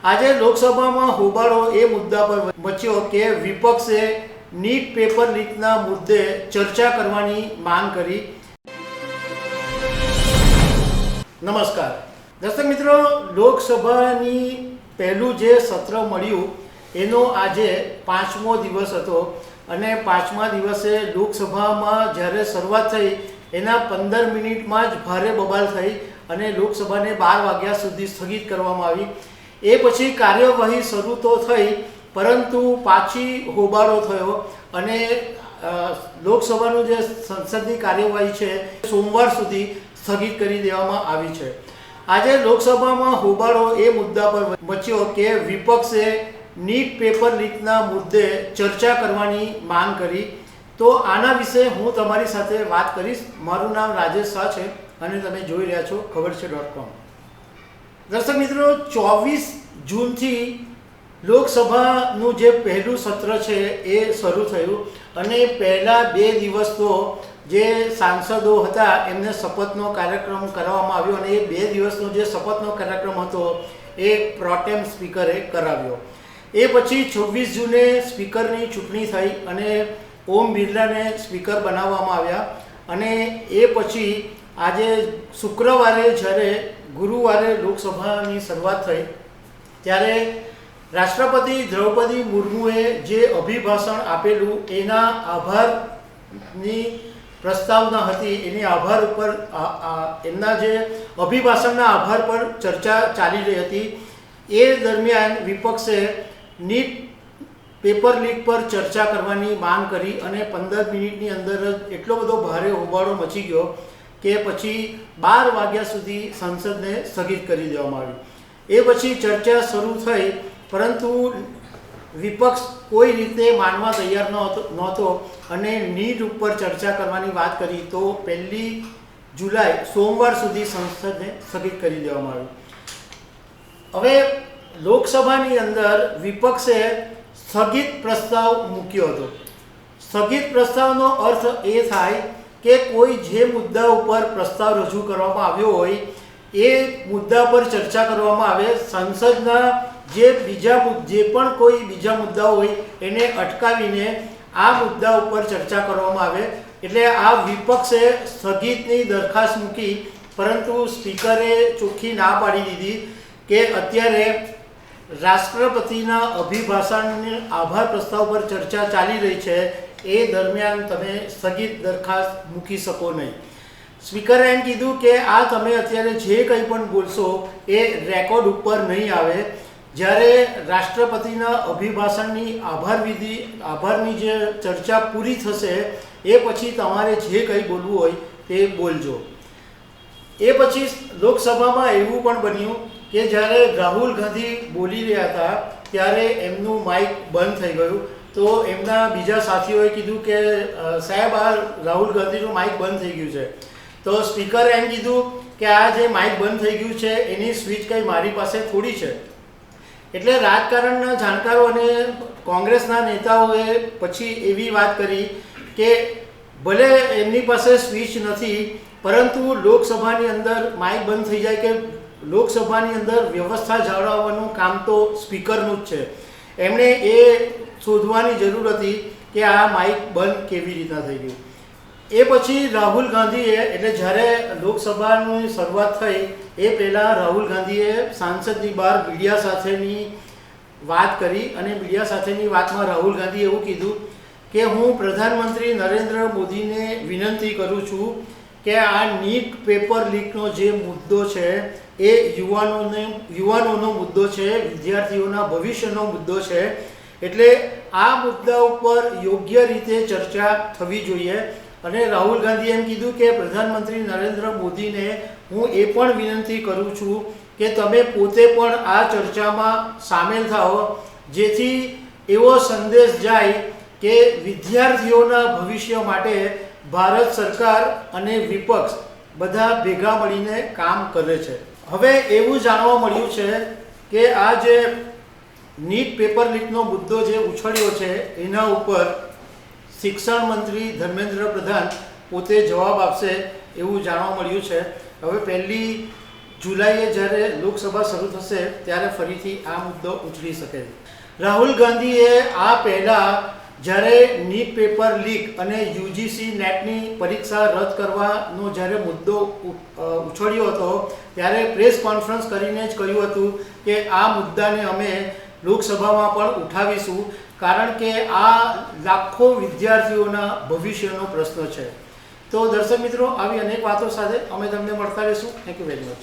આજે લોકસભામાં હોબાળો એ મુદ્દા પર મચ્યો કે વિપક્ષે નીટ પેપર લીકના મુદ્દે ચર્ચા કરવાની માંગ કરી। નમસ્કાર દર્શક મિત્રો, લોકસભાની પહેલું જે સત્ર મળ્યું એનો આજે 5મો દિવસ હતો અને 5મા દિવસે લોકસભામાં જ્યારે શરૂઆત થઈ એના 15 મિનિટમાં જ ભારે બબાલ થઈ અને લોકસભાને 12 વાગ્યા સુધી સ્થગિત કરવામાં આવી। એ પછી કાર્યવાહી શરૂ તો થઈ પરંતુ પાછી હોબાળો થયો અને લોકસભાનું જે સંસદની કાર્યવાહી છે સોમવાર સુધી સ્થગિત કરી દેવામાં આવી છે। આજે લોકસભામાં હોબાળો એ મુદ્દા પર મચ્યો કે વિપક્ષે નીટ પેપર લીકના મુદ્દે ચર્ચા કરવાની માંગ કરી। તો આના વિશે હું તમારી સાથે વાત કરીશ। મારું નામ રાજેશ શાહ છે અને તમે જોઈ રહ્યા છો ખબરછે.com। દર્શક મિત્રો, 24 જૂનથી લોકસભાનું જે પહેલું સત્ર છે એ શરૂ થયું અને પહેલા 2 દિવસ તો જે સાંસદો હતા એમને શપથનો કાર્યક્રમ કરવામાં આવ્યો અને એ 2 દિવસનો જે શપથનો કાર્યક્રમ હતો એ પ્રોટેમ સ્પીકરે કરાવ્યો। એ પછી 26 જૂને સ્પીકરની ચૂંટણી થઈ અને ઓમ બિરલાને સ્પીકર બનાવવામાં આવ્યા અને એ પછી આજે શુક્રવારે જ્યારે ગુરુવારે લોકસભાની શરૂઆત થઈ ત્યારે રાષ્ટ્રપતિ દ્રૌપદી મુર્મુએ જે અભિભાષણ આપેલું એના આભારની પ્રસ્તાવના હતી, એની આભાર ઉપર એમના જે અભિભાષણના આભાર પર ચર્ચા ચાલી રહી હતી। એ દરમિયાન વિપક્ષે નીટ પેપર લીક પર ચર્ચા કરવાની માંગ કરી અને 15 મિનિટની અંદર જ એટલો બધો ભારે હોબાળો મચી ગયો કે પછી 12 વાગ્યા સુધી સંસદને સ્થગિત કરી દેવામાં આવી। એ પછી ચર્ચા શરૂ થઈ પરંતુ વિપક્ષ કોઈ રીતે માનવા તૈયાર નહોતો અને નીટ ઉપર ચર્ચા કરવાની વાત કરી તો 1 જુલાઈ સોમવાર સુધી સંસદને સ્થગિત કરી દેવામાં આવી। હવે લોકસભાની અંદર વિપક્ષે સ્થગિત પ્રસ્તાવ મૂક્યો હતો। સ્થગિત પ્રસ્તાવનો અર્થ એ થાય કે કોઈ જે મુદ્દા ઉપર પ્રસ્તાવ રજૂ કરવામાં આવ્યો હોય એ મુદ્દા પર ચર્ચા કરવામાં આવે, સંસદના જે પણ કોઈ બીજા મુદ્દાઓ હોય એને અટકાવીને આ મુદ્દા ઉપર ચર્ચા કરવામાં આવે। એટલે આ વિપક્ષે સ્થગિતની દરખાસ્ત મૂકી પરંતુ સ્પીકરે ચોખ્ખી ના પાડી દીધી કે અત્યારે રાષ્ટ્રપતિના અભિભાષણની આભાર પ્રસ્તાવ પર ચર્ચા ચાલી રહી છે, એ દરમિયાન તમે સ્થગિત દરખાસ્ત મૂકી શકો નહીં। સ્પીકરે એમ કીધું કે આ તમે અત્યારે જે કંઈ પણ બોલશો એ રેકોર્ડ ઉપર નહીં આવે। જ્યારે રાષ્ટ્રપતિના અભિભાષણની આભારની જે ચર્ચા પૂરી થશે એ પછી તમારે જે કંઈ બોલવું હોય તે બોલજો। એ પછી લોકસભામાં એવું પણ બન્યું કે જ્યારે રાહુલ ગાંધી બોલી રહ્યા હતા ત્યારે એમનું માઇક બંધ થઈ ગયું તો એમના બીજા સાથીઓએ કીધું કે સાહેબ આ રાહુલ ગાંધીનું માઇક બંધ થઈ ગયું છે। તો સ્પીકરે એમ કીધું કે આ જે માઇક બંધ થઈ ગયું છે એની સ્વિચ કંઈ મારી પાસે થોડી છે। એટલે રાજકારણના જાણકારો અને કોંગ્રેસના નેતાઓએ પછી એવી વાત કરી કે ભલે એમની પાસે સ્વિચ નથી પરંતુ લોકસભાની અંદર માઇક બંધ થઈ જાય કે લોકસભાની અંદર વ્યવસ્થા જાળવવાનું કામ તો સ્પીકરનું જ છે। એમણે એ શોધવાની જરૂર હતી કે આ માઇક બંધ કેવી રીતના થઈ ગયું। એ પછી રાહુલ ગાંધીએ, એટલે જ્યારે લોકસભાની શરૂઆત થઈ એ પહેલાં રાહુલ ગાંધીએ સાંસદની બહાર મીડિયા સાથેની વાત કરી અને મીડિયા સાથેની વાતમાં રાહુલ ગાંધીએ એવું કીધું કે હું પ્રધાનમંત્રી નરેન્દ્ર મોદીને વિનંતી કરું છું કે આ નીટ પેપર લીકનો જે મુદ્દો છે એ યુવાનોનો મુદ્દો છે, વિદ્યાર્થીઓના ભવિષ્યનો મુદ્દો છે। એટલે આ મુદ્દા ઉપર યોગ્ય રીતે ચર્ચા થવી જોઈએ। અને રાહુલ ગાંધીએ એમ કીધું કે પ્રધાનમંત્રી નરેન્દ્ર મોદીને હું એ પણ વિનંતી કરું છું કે તમે પોતે પણ આ ચર્ચામાં સામેલ થાઓ જેથી એવો સંદેશ જાય કે વિદ્યાર્થીઓના ભવિષ્ય માટે ભારત સરકાર અને વિપક્ષ બધા ભેગા મળીને કામ કરે છે। હવે એવું જાણવા મળ્યું છે કે આ જે નીટ પેપર લીકનો મુદ્દો જે ઉછળ્યો છે એના ઉપર શિક્ષણ મંત્રી ધર્મેન્દ્ર પ્રધાન પોતે જવાબ આપશે એવું જાણવા મળ્યું છે। હવે પહેલી જુલાઈએ જ્યારે લોકસભા શરૂ થશે ત્યારે ફરીથી આ મુદ્દો ઉછળી શકે છે. રાહુલ ગાંધીએ આ પહેલાં જ્યારે નીટ પેપર લીક અને યુજીસી નેટની પરીક્ષા રદ કરવાનો જ્યારે મુદ્દો ઉછળ્યો હતો ત્યારે પ્રેસ કોન્ફરન્સ કરીને જ કહ્યું હતું કે આ મુદ્દાને અમે લોકસભામાં પણ ઉઠાવીશું, કારણ કે આ લાખો વિદ્યાર્થીઓના ભવિષ્યનો પ્રશ્ન છે. તો દર્શક મિત્રો, આવી અનેક વાતો સાથે અમે તમને મળતા રહીશું. Thank you very much.